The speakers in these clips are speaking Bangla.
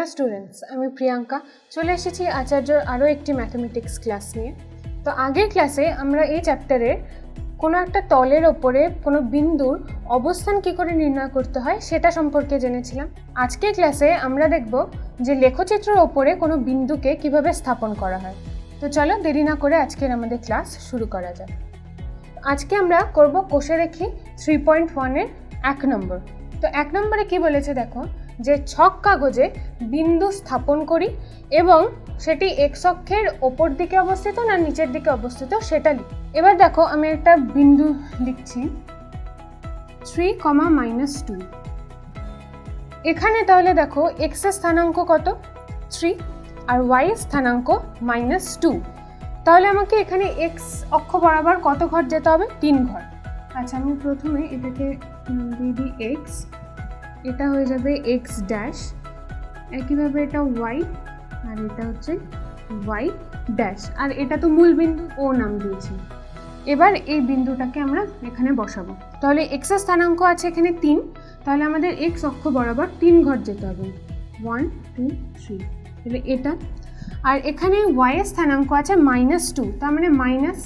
হ্যালো স্টুডেন্টস, আমি প্রিয়াঙ্কা চলে এসেছি আচার্যর আরও একটি ম্যাথমেটিক্স ক্লাস নিয়ে। তো আগের ক্লাসে আমরা এই চ্যাপ্টারে কোনো একটা তলের ওপরে কোনো বিন্দুর অবস্থান কী করে নির্ণয় করতে হয় সেটা সম্পর্কে জেনেছিলাম। আজকের ক্লাসে আমরা দেখব যে লেখচিত্রের ওপরে কোনো বিন্দুকে কিভাবে স্থাপন করা হয়। তো চলো দেরি না করে আজকের আমাদের ক্লাস শুরু করা যাক। আজকে আমরা করব কোষে দেখি 3.1-এর 1 নম্বর। তো 1 নম্বরে কি বলেছে দেখো, যে ছক কাগজে বিন্দু স্থাপন করি এবং সেটি এক্স অক্ষের ওপর দিকে অবস্থিত না নিচের দিকে অবস্থিত সেটা লিখি। এবার দেখো আমি একটা বিন্দু লিখছি 3, -2। এখানে তাহলে দেখো এক্স এর স্থানাঙ্ক কত 3 আর ওয়াই এর স্থানাঙ্ক -2। তাহলে আমাকে এখানে এক্স অক্ষ বরাবর কত ঘর যেতে হবে? 3 ঘর। আচ্ছা, আমি প্রথমে এটাকে দিয়ে দিই এক্স, এটা হয়ে যাবে এক্স ড্যাশ, একইভাবে এটা ওয়াই আর এটা হচ্ছে ওয়াই ড্যাশ, আর এটা তো মূল বিন্দু ও নাম দিয়েছি। এবার এই বিন্দুটাকে আমরা এখানে বসাবো। তাহলে এক্স এর স্থানাঙ্ক আছে এখানে 3, তাহলে আমাদের এক্স অক্ষ বরাবর 3 ঘর যেতে হবে, 1 2 3। তাহলে এটা, আর এখানে ওয়াই এর স্থানাঙ্ক আছে -2, তার মানে মাইনাস,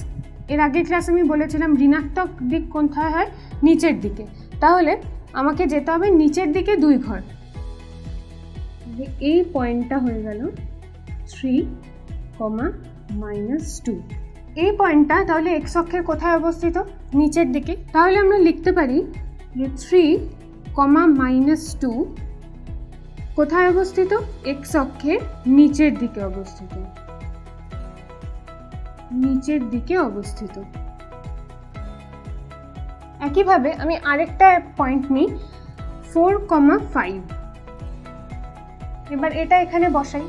এর আগের ক্লাস আমি বলেছিলাম ঋণাত্মক দিক কোথায় হয়? নিচের দিকে। তাহলে আমাকে যেতে হবে নিচের দিকে 2 ঘর। এই পয়েন্টটা হয়ে গেল 3, -2। এই পয়েন্টটা তাহলে এক্স অক্ষের কোথায় অবস্থিত? নিচের দিকে। তাহলে আমরা লিখতে পারি যে 3, -2 কোথায় অবস্থিত? এক্স অক্ষের নিচের দিকে অবস্থিত, নিচের দিকে অবস্থিত। একইভাবে আমি আরেকটা পয়েন্ট নিই 4, 5। এবার এটা এখানে বসাই।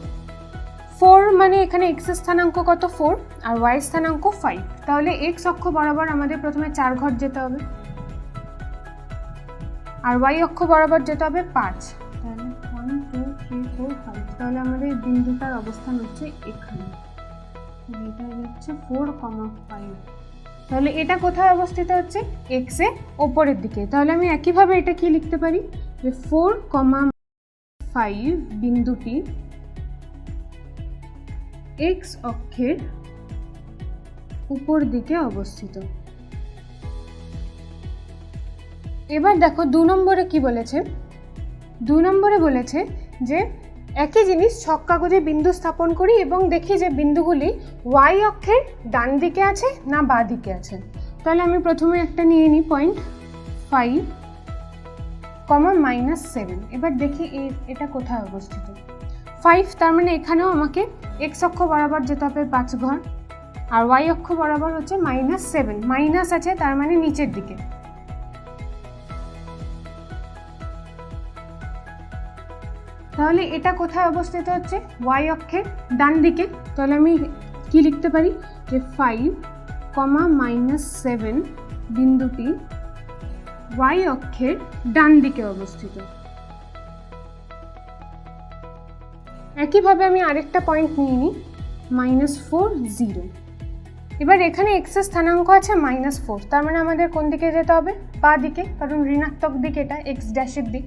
4 মানে এখানে এক্স এর স্থানাঙ্ক কত? 4 আর ওয়াই স্থানাঙ্ক 5। তাহলে এক্স অক্ষ বরাবর আমাদের প্রথমে 4 ঘর যেতে হবে আর ওয়াই অক্ষ বরাবর যেতে হবে 5। তাহলে 1 2 3 4 5। তাহলে আমাদের বিন্দুটার অবস্থান হচ্ছে এখানে, এটা হচ্ছে 4, 5। তাহলে এটা কোথায় অবস্থিত হচ্ছে? এক্স এর ওপরের দিকে। তাহলে আমি একইভাবে এটা কি লিখতে পারি যে 4, 5 বিন্দুটি এক্স অক্ষের উপর দিকে অবস্থিত। এবার দেখো 2 নম্বরে কি বলেছে। 2 নম্বরে বলেছে যে একই জিনিস ছক কাগজে বিন্দু স্থাপন করি এবং দেখি যে বিন্দুগুলি ওয়াই অক্ষের ডান দিকে আছে না বাঁ দিকে আছে। তাহলে আমি প্রথমে একটা নিয়ে নিই পয়েন্ট 5, -7। এবার দেখি এটা কোথায় অবস্থিত? 5, তার মানে এখানেও আমাকে এক্স অক্ষ বরাবর যেতে হবে 5 ঘর আর ওয়াই অক্ষ বরাবর হচ্ছে -7, মাইনাস আছে তার মানে নিচের দিকে। তাহলে এটা কোথায় অবস্থিত হচ্ছে? ওয়াই অক্ষের ডান দিকে। তাহলে আমি কি লিখতে পারি যে 5, -7 বিন্দুটি ওয়াই অক্ষের ডান দিকে অবস্থিত। একইভাবে আমি আরেকটা পয়েন্ট নিয়ে নিই -4, 0। এবার এখানে এক্স এর স্থানাঙ্ক আছে -4, তার মানে আমাদের কোন দিকে যেতে হবে? বাঁ দিকে, কারণ ঋণাত্মক দিক এটা, এক্স ড্যাশের দিক।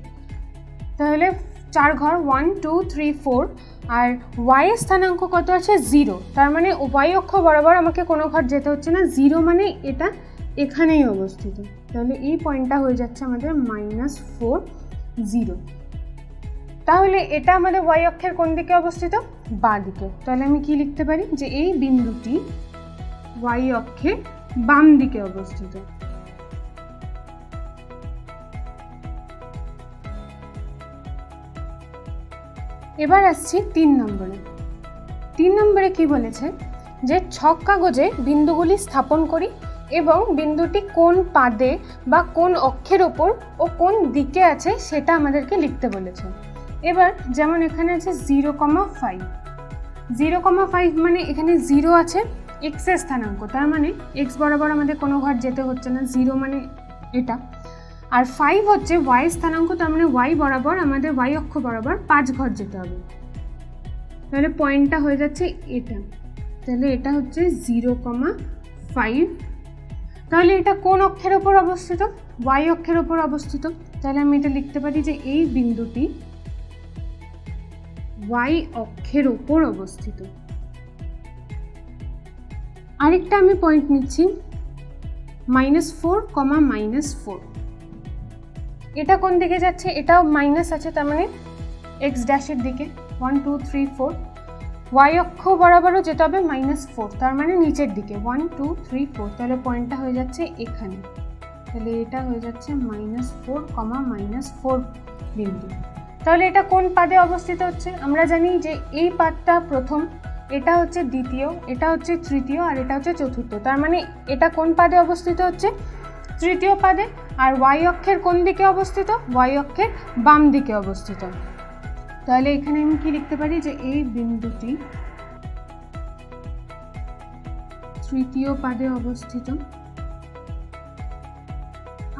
তাহলে 4 ঘর 1 2 3 4, আর ওয়াই এর স্থানাঙ্ক কত আছে? 0, তার মানে ওয়াই অক্ষ বরাবর আমাকে কোনো ঘর যেতে হচ্ছে না। 0 মানে এটা এখানেই অবস্থিত। তাহলে এই পয়েন্টটা হয়ে যাচ্ছে আমাদের -4, 0। তাহলে এটা আমাদের ওয়াই অক্ষের কোন দিকে অবস্থিত? বাঁ দিকে। তাহলে আমি কি লিখতে পারি যে এই বিন্দুটি ওয়াই অক্ষের বাম দিকে অবস্থিত। এবার আসছি 3 নম্বরে। 3 নম্বরে কি বলেছে যে ছক কাগজে বিন্দুগুলি স্থাপন করি এবং বিন্দুটি কোন পাদে বা কোন অক্ষের ওপর ও কোন দিকে আছে সেটা আমাদেরকে লিখতে বলেছে। এবার যেমন এখানে আছে 0, 5। 0, 5 মানে এখানে 0 আছে এক্স এর স্থানাঙ্ক, তার মানে এক্স বরাবর আমাদের কোনো ঘর যেতে হচ্ছে না, 0 মানে এটা। আর 5 হচ্ছে ওয়াই স্থানাঙ্ক, তার মানে ওয়াই বরাবর আমাদের ওয়াই অক্ষ বরাবর 5 ঘর যেতে হবে। তাহলে পয়েন্টটা হয়ে যাচ্ছে এটা। তাহলে এটা হচ্ছে 0, 5। তাহলে এটা কোন অক্ষের ওপর অবস্থিত? ওয়াই অক্ষের ওপর অবস্থিত। তাহলে আমি এটা লিখতে পারি যে এই বিন্দুটি ওয়াই অক্ষের ওপর অবস্থিত। আরেকটা আমি পয়েন্ট নিচ্ছি, -4, -4। এটা কোন দিকে যাচ্ছে? এটাও মাইনাস আছে, তার মানে এক্স ড্যাশের দিকে 1 2 3 4। ওয়াই অক্ষ বরাবরও যেতে হবে -4, তার মানে নিচের দিকে 1 2 3 4। তাহলে পয়েন্টটা হয়ে যাচ্ছে এখানে, তাহলে এটা হয়ে যাচ্ছে -4, -4 বিন্দু। তাহলে এটা কোন পাদে অবস্থিত হচ্ছে? আমরা জানি যে এই পাদটা প্রথম, এটা হচ্ছে দ্বিতীয়, এটা হচ্ছে তৃতীয়, আর এটা হচ্ছে চতুর্থ। তার মানে এটা কোন পাদে অবস্থিত হচ্ছে? তৃতীয় পাদে। আর ওয়াই অক্ষের কোন দিকে অবস্থিত? ওয়াই অক্ষের বাম দিকে অবস্থিত। তাহলে এখানে আমি কি লিখতে পারি যে এই বিন্দুটি তৃতীয় পাদে অবস্থিত।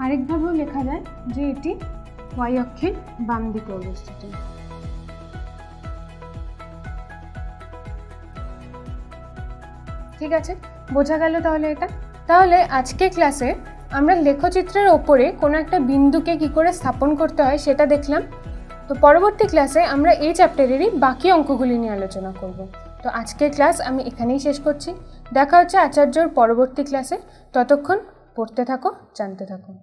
আরেকভাবেও লেখা যায় যে এটি ওয়াই অক্ষের বাম দিকে অবস্থিত। ঠিক আছে, বোঝা গেল তাহলে এটা। তাহলে আজকে ক্লাসে আমরা লেখচিত্রের ওপরে কোনো একটা বিন্দুকে কি করে স্থাপন করতে হয় সেটা দেখলাম। তো পরবর্তী ক্লাসে আমরা এই চ্যাপ্টারেরই বাকি অঙ্কগুলি নিয়ে আলোচনা করব। তো আজকের ক্লাস আমি এখানেই শেষ করছি। দেখা হচ্ছে আচার্যর পরবর্তী ক্লাসে। ততক্ষণ পড়তে থাকো, জানতে থাকো।